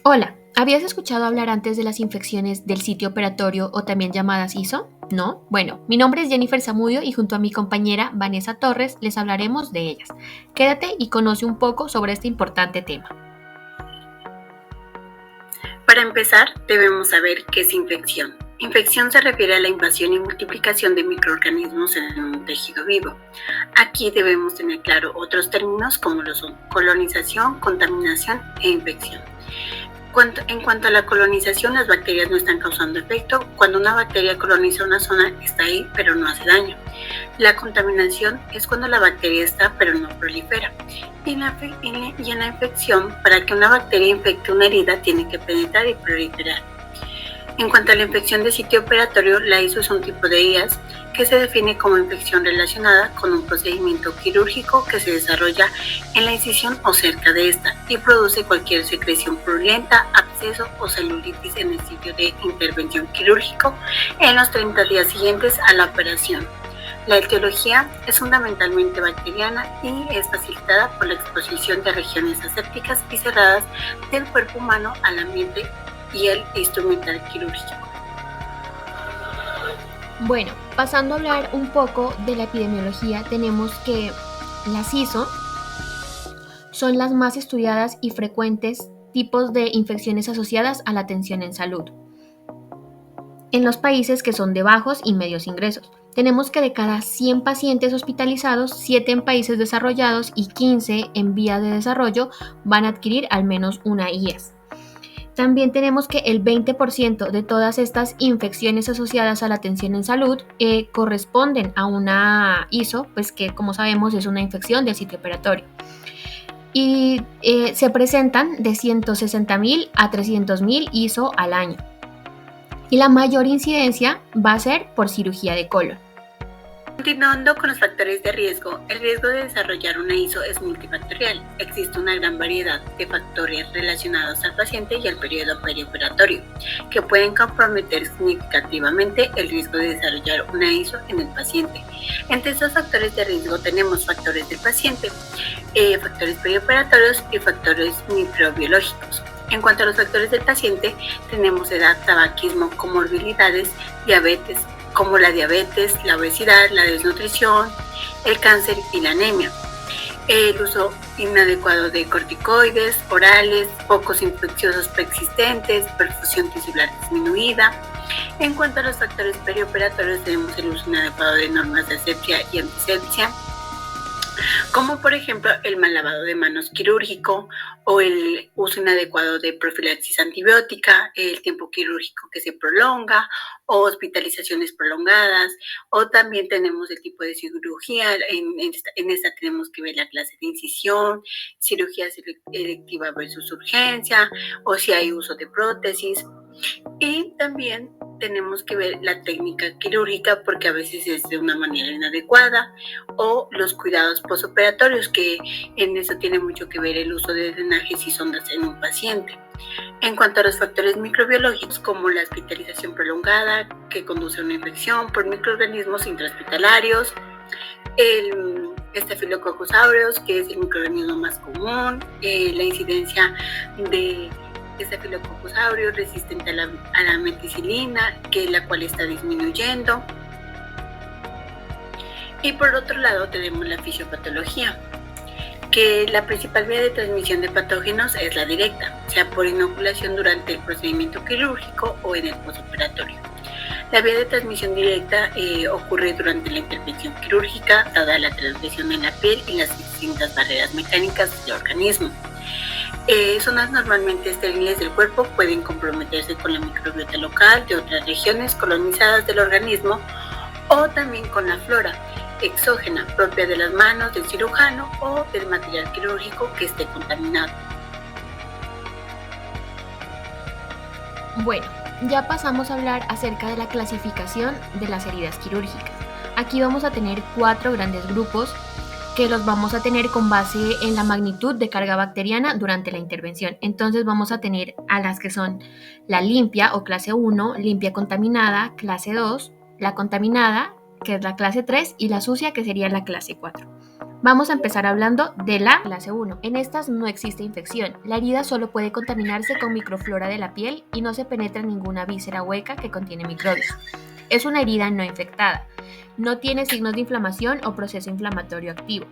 Hola, ¿habías escuchado hablar antes de las infecciones del sitio operatorio o también llamadas ISO? ¿No? Bueno, mi nombre es Jennifer Zamudio y junto a mi compañera Vanessa Torres les hablaremos de ellas. Quédate y conoce un poco sobre este importante tema. Para empezar, debemos saber qué es infección. Infección se refiere a la invasión y multiplicación de microorganismos en un tejido vivo. Aquí debemos tener claro otros términos como lo son colonización, contaminación e infección. En cuanto a la colonización, las bacterias no están causando efecto. Cuando una bacteria coloniza una zona, está ahí, pero no hace daño. La contaminación es cuando la bacteria está, pero no prolifera. Y en la infección, para que una bacteria infecte una herida, tiene que penetrar y proliferar. En cuanto a la infección de sitio operatorio, la ISO es un tipo de IAS que se define como infección relacionada con un procedimiento quirúrgico que se desarrolla en la incisión o cerca de esta y produce cualquier secreción purulenta, absceso o celulitis en el sitio de intervención quirúrgico en los 30 días siguientes a la operación. La etiología es fundamentalmente bacteriana y es facilitada por la exposición de regiones asépticas y cerradas del cuerpo humano al ambiente y el instrumental quirúrgico. Bueno, pasando a hablar un poco de la epidemiología, tenemos que las ISO son las más estudiadas y frecuentes tipos de infecciones asociadas a la atención en salud en los países que son de bajos y medios ingresos. Tenemos que de cada 100 pacientes hospitalizados, 7 en países desarrollados y 15 en vía de desarrollo van a adquirir al menos una IES. También tenemos que el 20% de todas estas infecciones asociadas a la atención en salud corresponden a una ISO, pues que como sabemos es una infección del sitio operatorio. Y se presentan de 160.000 a 300.000 ISO al año. Y la mayor incidencia va a ser por cirugía de colon. Continuando con los factores de riesgo, el riesgo de desarrollar una ISO es multifactorial. Existe una gran variedad de factores relacionados al paciente y al periodo perioperatorio que pueden comprometer significativamente el riesgo de desarrollar una ISO en el paciente. Entre estos factores de riesgo tenemos factores del paciente, factores perioperatorios y factores microbiológicos. En cuanto a los factores del paciente, tenemos edad, tabaquismo, comorbilidades, diabetes, como la diabetes, la obesidad, la desnutrición, el cáncer y la anemia. El uso inadecuado de corticoides orales, focos infecciosos preexistentes, perfusión tisular disminuida. En cuanto a los factores perioperatorios, tenemos el uso inadecuado de normas de asepsia y antisepsia, como por ejemplo el mal lavado de manos quirúrgico o el uso inadecuado de profilaxis antibiótica, el tiempo quirúrgico que se prolonga o hospitalizaciones prolongadas, o también tenemos el tipo de cirugía. En esta tenemos que ver la clase de incisión, cirugía electiva versus urgencia, o si hay uso de prótesis. Y también tenemos que ver la técnica quirúrgica porque a veces es de una manera inadecuada, o los cuidados postoperatorios, que en eso tiene mucho que ver el uso de drenajes y sondas en un paciente. En cuanto a los factores microbiológicos, como la hospitalización prolongada que conduce a una infección por microorganismos intrahospitalarios, el Staphylococcus aureus, que es el microorganismo más común, la incidencia de Staphylococcus aureus resistente a la meticilina, la cual está disminuyendo. Y por otro lado tenemos la fisiopatología, que la principal vía de transmisión de patógenos es la directa, sea por inoculación durante el procedimiento quirúrgico o en el postoperatorio. La vía de transmisión directa ocurre durante la intervención quirúrgica, dada la transmisión en la piel y las distintas barreras mecánicas del organismo. Zonas normalmente estériles del cuerpo pueden comprometerse con la microbiota local de otras regiones colonizadas del organismo, o también con la flora exógena propia de las manos del cirujano o del material quirúrgico que esté contaminado. Bueno, ya pasamos a hablar acerca de la clasificación de las heridas quirúrgicas. Aquí vamos a tener 4 grandes grupos que los vamos a tener con base en la magnitud de carga bacteriana durante la intervención. Entonces vamos a tener a las que son la limpia o clase 1, limpia contaminada, clase 2, la contaminada, que es la clase 3, y la sucia, que sería la clase 4. Vamos a empezar hablando de la clase 1. En estas no existe infección. La herida solo puede contaminarse con microflora de la piel y no se penetra en ninguna víscera hueca que contiene microbios. Es una herida no infectada. No tiene signos de inflamación o proceso inflamatorio activo.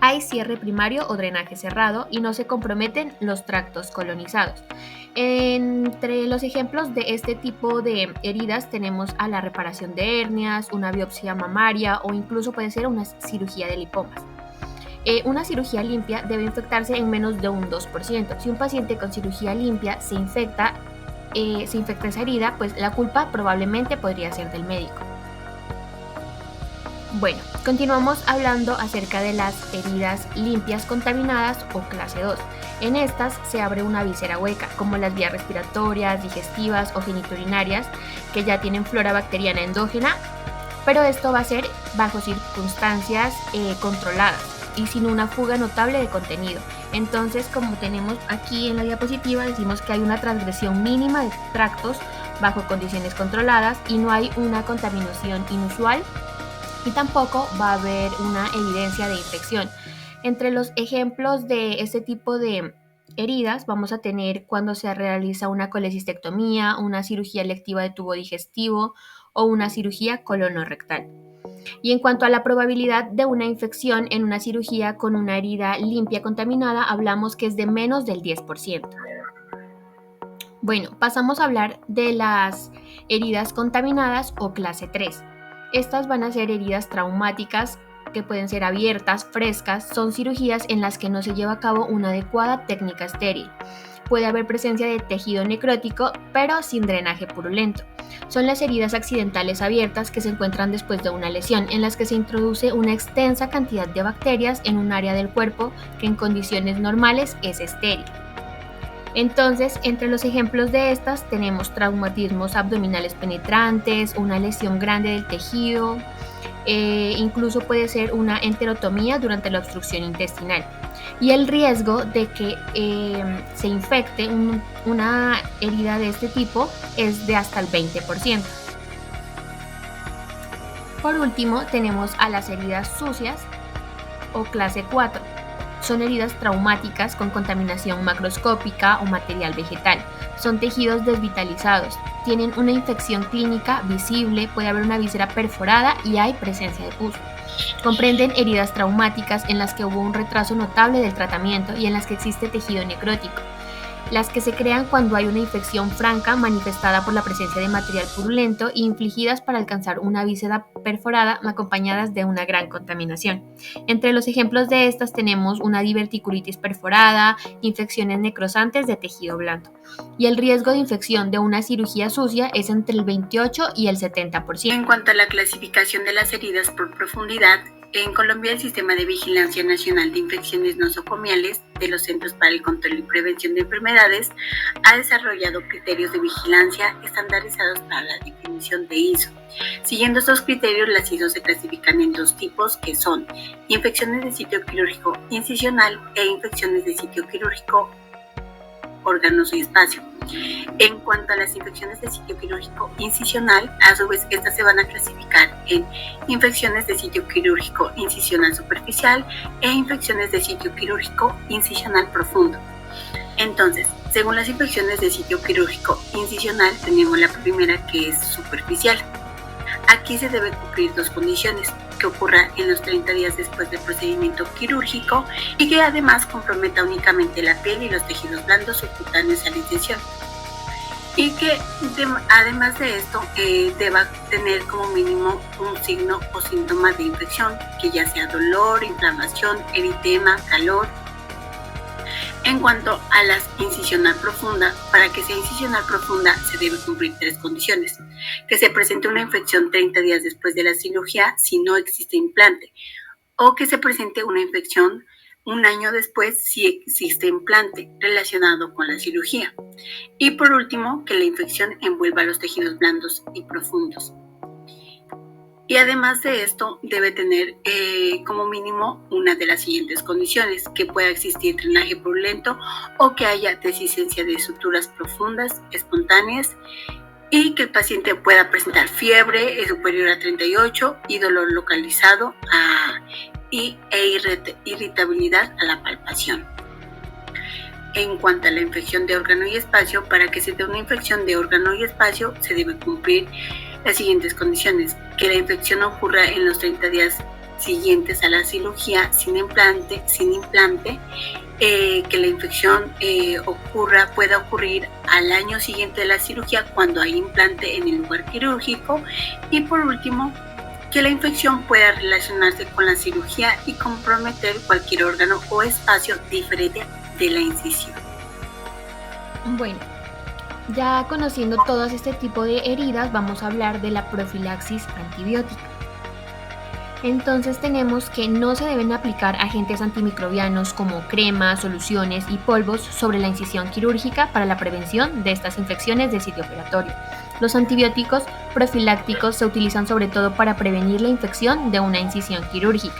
Hay cierre primario o drenaje cerrado y no se comprometen los tractos colonizados. Entre los ejemplos de este tipo de heridas tenemos a la reparación de hernias, una biopsia mamaria o incluso puede ser una cirugía de lipomas. Una cirugía limpia debe infectarse en menos de un 2%. Si un paciente con cirugía limpia se infecta esa herida, pues la culpa probablemente podría ser del médico. Bueno, continuamos hablando acerca de las heridas limpias contaminadas o clase 2. En estas se abre una víscera hueca, como las vías respiratorias, digestivas o genitourinarias, que ya tienen flora bacteriana endógena, pero esto va a ser bajo circunstancias controladas y sin una fuga notable de contenido. Entonces, como tenemos aquí en la diapositiva, decimos que hay una transgresión mínima de tractos bajo condiciones controladas y no hay una contaminación inusual y tampoco va a haber una evidencia de infección. Entre los ejemplos de este tipo de heridas vamos a tener cuando se realiza una colecistectomía, una cirugía electiva de tubo digestivo o una cirugía colonorrectal. Y en cuanto a la probabilidad de una infección en una cirugía con una herida limpia contaminada, hablamos que es de menos del 10%. Bueno, pasamos a hablar de las heridas contaminadas o clase 3. Estas van a ser heridas traumáticas que pueden ser abiertas, frescas, son cirugías en las que no se lleva a cabo una adecuada técnica estéril. Puede haber presencia de tejido necrótico, pero sin drenaje purulento. Son las heridas accidentales abiertas que se encuentran después de una lesión, en las que se introduce una extensa cantidad de bacterias en un área del cuerpo que en condiciones normales es estéril. Entonces, entre los ejemplos de estas tenemos traumatismos abdominales penetrantes, una lesión grande del tejido, incluso puede ser una enterotomía durante la obstrucción intestinal. Y el riesgo de que se infecte una herida de este tipo es de hasta el 20%. Por último, tenemos a las heridas sucias o clase 4. Son heridas traumáticas con contaminación macroscópica o material vegetal. Son tejidos desvitalizados. Tienen una infección clínica visible, puede haber una víscera perforada y hay presencia de pus. Comprenden heridas traumáticas en las que hubo un retraso notable del tratamiento y en las que existe tejido necrótico. Las que se crean cuando hay una infección franca manifestada por la presencia de material purulento e infligidas para alcanzar una víscera perforada acompañadas de una gran contaminación. Entre los ejemplos de estas tenemos una diverticulitis perforada, infecciones necrosantes de tejido blando. Y el riesgo de infección de una cirugía sucia es entre el 28 y el 70%. En cuanto a la clasificación de las heridas por profundidad, en Colombia el Sistema de Vigilancia Nacional de Infecciones Nosocomiales de los Centros para el Control y Prevención de Enfermedades ha desarrollado criterios de vigilancia estandarizados para la definición de ISO. Siguiendo estos criterios, las ISO se clasifican en dos tipos, que son infecciones de sitio quirúrgico incisional e infecciones de sitio quirúrgico órganos y espacio. En cuanto a las infecciones de sitio quirúrgico incisional, a su vez estas se van a clasificar en infecciones de sitio quirúrgico incisional superficial e infecciones de sitio quirúrgico incisional profundo. Entonces, según las infecciones de sitio quirúrgico incisional, tenemos la primera, que es superficial. Aquí se deben cumplir dos condiciones: que ocurra en los 30 días después del procedimiento quirúrgico y que además comprometa únicamente la piel y los tejidos blandos subcutáneos a la incisión. Y que además de esto deba tener como mínimo un signo o síntoma de infección, que ya sea dolor, inflamación, eritema, calor. En cuanto a la incisional profunda, para que sea incisional profunda se deben cumplir tres condiciones: que se presente una infección 30 días después de la cirugía si no existe implante, o que se presente una infección un año después si existe implante relacionado con la cirugía. Y por último, que la infección envuelva los tejidos blandos y profundos. Y además de esto, debe tener como mínimo una de las siguientes condiciones: que pueda existir drenaje purulento o que haya dehiscencia de suturas profundas, espontáneas, y que el paciente pueda presentar fiebre superior a 38 y dolor localizado irritabilidad a la palpación. En cuanto a la infección de órgano y espacio, para que se dé una infección de órgano y espacio se debe cumplir las siguientes condiciones: que la infección ocurra en los 30 días siguientes a la cirugía sin implante, que la infección pueda ocurrir al año siguiente de la cirugía cuando hay implante en el lugar quirúrgico, y por último, que la infección pueda relacionarse con la cirugía y comprometer cualquier órgano o espacio diferente de la incisión. Bueno, ya conociendo todo este tipo de heridas, vamos a hablar de la profilaxis antibiótica. Entonces tenemos que no se deben aplicar agentes antimicrobianos como cremas, soluciones y polvos sobre la incisión quirúrgica para la prevención de estas infecciones de sitio operatorio. Los antibióticos profilácticos se utilizan sobre todo para prevenir la infección de una incisión quirúrgica.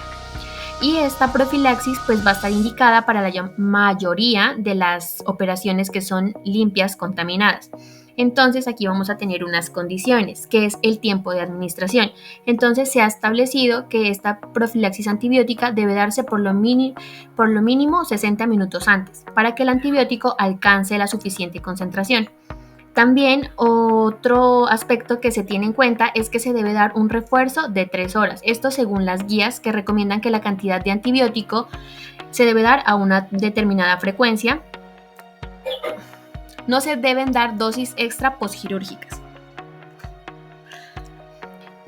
Y esta profilaxis pues va a estar indicada para la mayoría de las operaciones que son limpias contaminadas. Entonces aquí vamos a tener unas condiciones, que es el tiempo de administración. Entonces se ha establecido que esta profilaxis antibiótica debe darse por lo mínimo 60 minutos antes, para que el antibiótico alcance la suficiente concentración. También otro aspecto que se tiene en cuenta es que se debe dar un refuerzo de 3 horas. Esto según las guías que recomiendan que la cantidad de antibiótico se debe dar a una determinada frecuencia. No se deben dar dosis extra posquirúrgicas.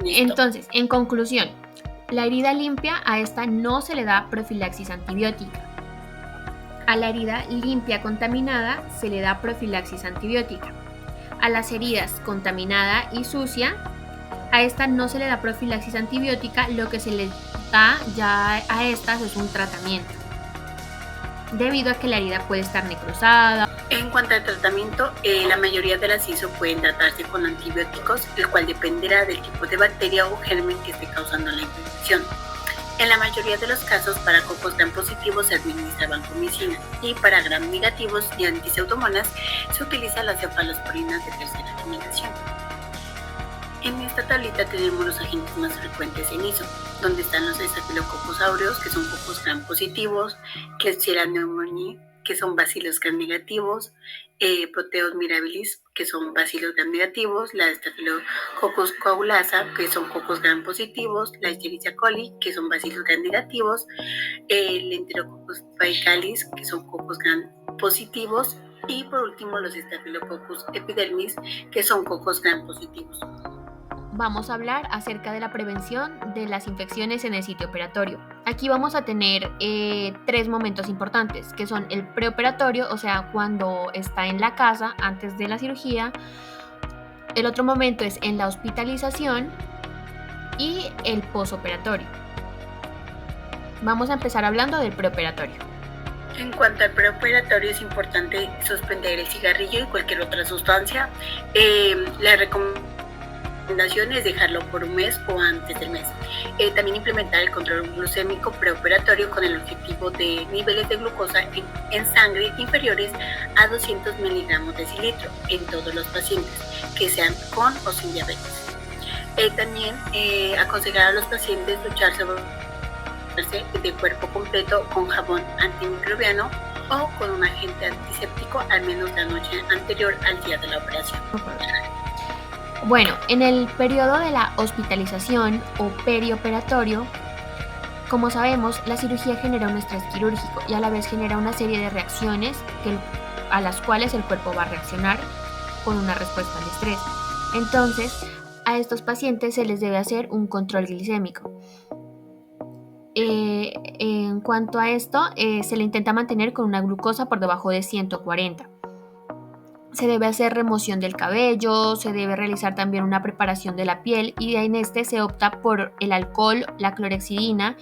Entonces, en conclusión, la herida limpia, a esta no se le da profilaxis antibiótica. A la herida limpia contaminada se le da profilaxis antibiótica. A las heridas contaminada y sucia, a esta no se le da profilaxis antibiótica, lo que se le da ya a estas es un tratamiento, debido a que la herida puede estar necrosada. En cuanto al tratamiento, la mayoría de las ISO pueden tratarse con antibióticos, el cual dependerá del tipo de bacteria o germen que esté causando la infección. En la mayoría de los casos, para cocos gram positivos se administra vancomicina, y para gram negativos y antiseudomonas se utiliza las cefalosporinas de tercera generación. En esta tablita tenemos los agentes más frecuentes en ISO, donde están los Staphylococcus aureus, que son cocos gram positivos, Klebsiella pneumoniae, que son bacilos gram negativos, Proteus mirabilis, que son bacilos gram negativos, la Staphylococcus coagulasa, que son cocos gram positivos, la Escherichia coli, que son bacilos gram negativos, el Enterococcus faecalis, que son cocos gram positivos, y por último los Staphylococcus epidermis, que son cocos gram positivos. Vamos a hablar acerca de la prevención de las infecciones en el sitio operatorio. Aquí vamos a tener 3 momentos importantes, que son el preoperatorio, o sea, cuando está en la casa antes de la cirugía. El otro momento es en la hospitalización y el posoperatorio. Vamos a empezar hablando del preoperatorio. En cuanto al preoperatorio, es importante suspender el cigarrillo y cualquier otra sustancia. La recomendación es dejarlo por un mes o antes del mes. También implementar el control glucémico preoperatorio con el objetivo de niveles de glucosa en sangre inferiores a 200 miligramos de decilitro en todos los pacientes, que sean con o sin diabetes. También aconsejar a los pacientes ducharse de cuerpo completo con jabón antimicrobiano o con un agente antiséptico al menos la noche anterior al día de la operación. Bueno, en el periodo de la hospitalización o perioperatorio, como sabemos, la cirugía genera un estrés quirúrgico y a la vez genera una serie de reacciones a las cuales el cuerpo va a reaccionar con una respuesta al estrés. Entonces, a estos pacientes se les debe hacer un control glicémico. En cuanto a esto, se le intenta mantener con una glucosa por debajo de 140. Se debe hacer remoción del cabello, se debe realizar también una preparación de la piel y en este se opta por el alcohol, la clorhexidina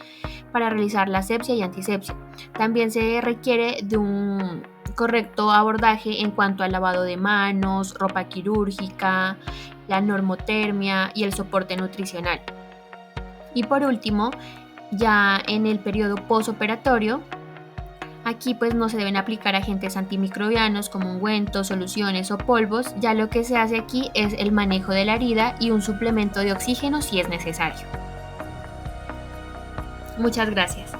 para realizar la asepsia y antisepsia. También se requiere de un correcto abordaje en cuanto al lavado de manos, ropa quirúrgica, la normotermia y el soporte nutricional. Y por último, ya en el periodo posoperatorio, aquí pues no se deben aplicar agentes antimicrobianos como ungüentos, soluciones o polvos, ya lo que se hace aquí es el manejo de la herida y un suplemento de oxígeno si es necesario. Muchas gracias.